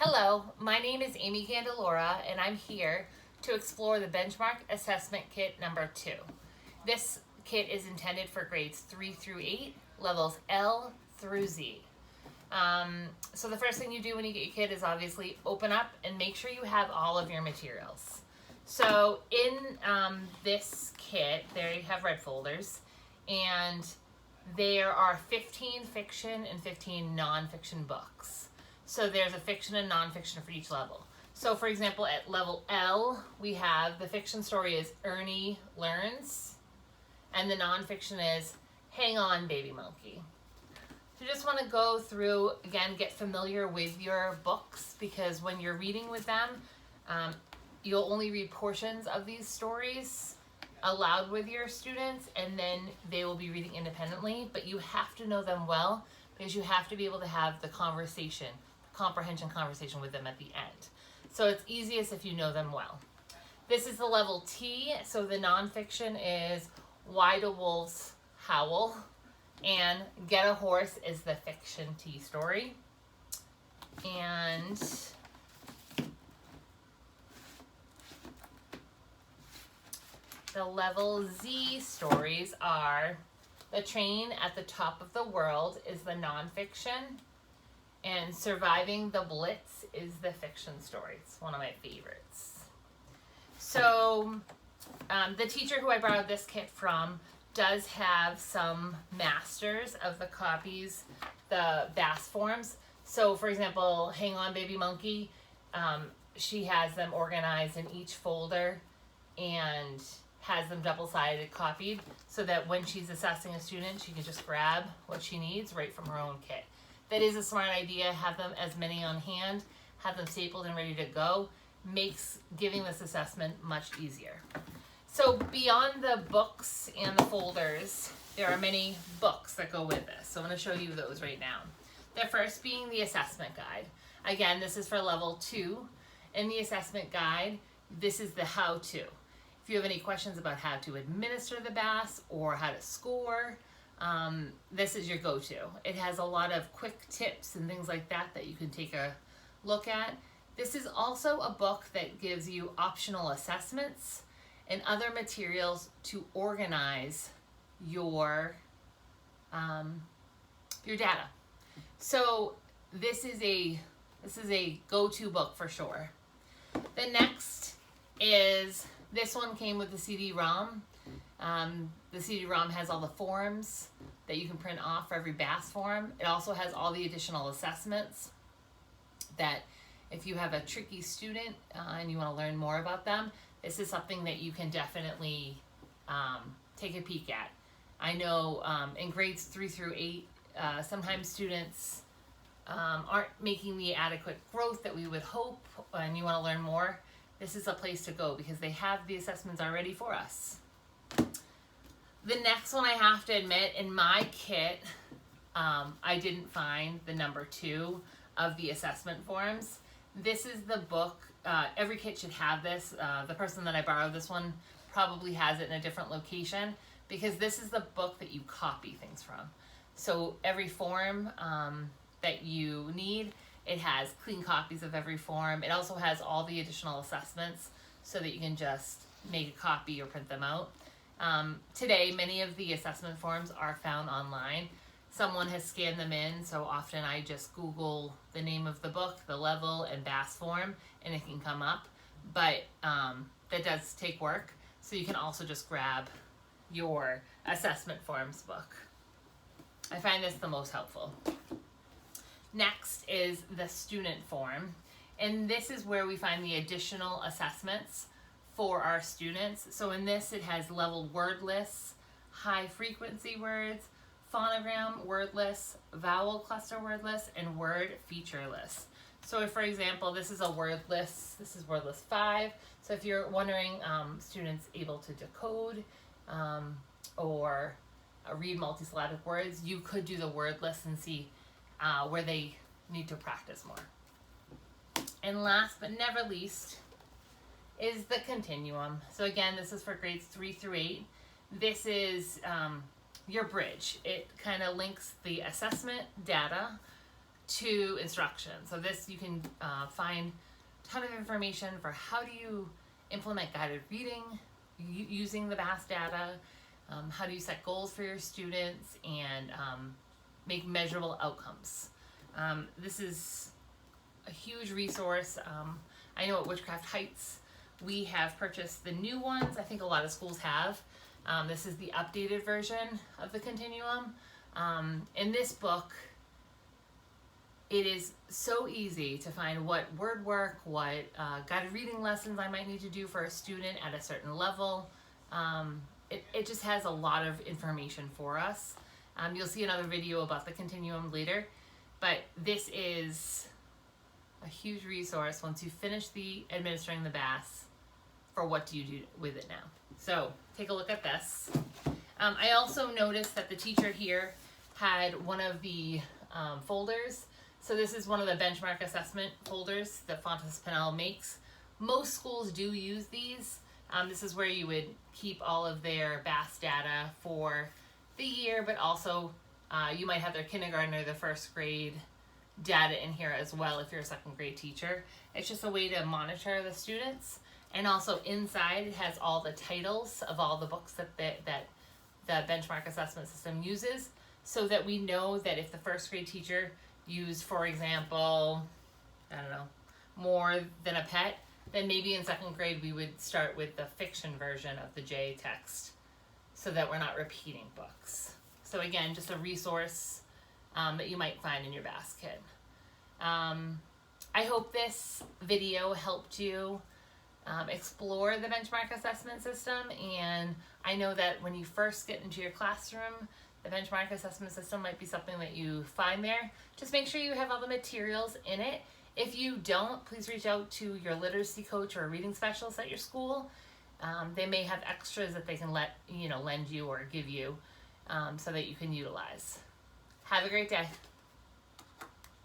Hello, my name is Amy Candelora and I'm here to explore the Benchmark Assessment Kit number 2. This kit is intended for grades 3 through 8, levels L through Z. So the first thing you do when you get your kit is obviously open up and make sure you have all of your materials. So in this kit, there you have red folders, and there are 15 fiction and 15 nonfiction books. So there's a fiction and nonfiction for each level. So for example, at level L, we have the fiction story is Ernie Learns, and the nonfiction is Hang On Baby Monkey. So you just want to go through, again, get familiar with your books, because when you're reading with them, you'll only read portions of these stories aloud with your students, and then they will be reading independently, but you have to know them well because you have to be able to have the comprehension conversation with them at the end. So it's easiest if you know them well. This is the level T, so the nonfiction is Why Do Wolves Howl, and Get a Horse is the fiction T story. And the level Z stories are The Train at the Top of the World is the nonfiction, and Surviving the Blitz is the fiction story. It's one of my favorites. So the teacher who I borrowed this kit from does have some masters of the copies, the BAS forms. So for example, Hang On Baby Monkey, she has them organized in each folder and has them double-sided copied so that when she's assessing a student, she can just grab what she needs right from her own kit. That is a smart idea. Have them as many on hand, have them stapled and ready to go. Makes giving this assessment much easier. So beyond the books and the folders, there are many books that go with this. So I'm going to show you those right now. The first being the assessment guide. Again, this is for level 2. In the assessment guide, this is the how-to. If you have any questions about how to administer the BAS or how to score, this is your go-to. It has a lot of quick tips and things like that that you can take a look at. This is also a book that gives you optional assessments and other materials to organize your data. So this is a go-to book for sure. The next is, this one came with the CD-ROM. The CD-ROM has all the forms that you can print off for every BAS form. It also has all the additional assessments that if you have a tricky student and you want to learn more about them, this is something that you can definitely take a peek at. I know in grades 3 through 8, sometimes students aren't making the adequate growth that we would hope, and you want to learn more. This is a place to go because they have the assessments already for us. The next one, I have to admit, in my kit, I didn't find the number 2 of the assessment forms. This is the book. Every kit should have this. The person that I borrowed this one probably has it in a different location, because this is the book that you copy things from. So every form that you need, it has clean copies of every form. It also has all the additional assessments so that you can just make a copy or print them out. Today, many of the assessment forms are found online. Someone has scanned them in, so often I just Google the name of the book, the level, and BAS form, and it can come up. But that does take work, so you can also just grab your assessment forms book. I find this the most helpful. Next is the student form, and this is where we find the additional assessments for our students. So in this, it has level word lists, high frequency words, phonogram word lists, vowel cluster word lists, and word feature lists. So if, for example, this is a word list, this is word list 5. So if you're wondering, students able to decode or read multisyllabic words, you could do the word list and see where they need to practice more. And last but never least is the continuum. So again, this is for grades 3 through 8. This is your bridge. It kind of links the assessment data to instruction. So this, you can find a ton of information for how do you implement guided reading using the BAS data, how do you set goals for your students, and make measurable outcomes. This is a huge resource. I know at Witchcraft Heights we have purchased the new ones. I think a lot of schools have. This is the updated version of the Continuum. In this book, it is so easy to find what word work, what guided reading lessons I might need to do for a student at a certain level. It just has a lot of information for us. You'll see another video about the Continuum later, but this is a huge resource once you finish administering the BAS for what do you do with it now. So take a look at this. I also noticed that the teacher here had one of the folders. So this is one of the benchmark assessment folders that Fontes Pinnell makes. Most schools do use these. This is where you would keep all of their BAS data for the year, but also you might have their kindergarten or the first grade data in here as well if you're a second grade teacher. It's just a way to monitor the students. And also inside it has all the titles of all the books that the benchmark assessment system uses, so that we know that if the first grade teacher used, for example, I don't know, More Than a Pet, then maybe in second grade we would start with the fiction version of the J text so that we're not repeating books. So again, just a resource that you might find in your BAS kit. I hope this video helped you explore the benchmark assessment system, and I know that when you first get into your classroom, the benchmark assessment system might be something that you find there. Just make sure you have all the materials in it. If you don't, please reach out to your literacy coach or a reading specialist at your school. They may have extras that they can lend you or give you so that you can utilize. Have a great day.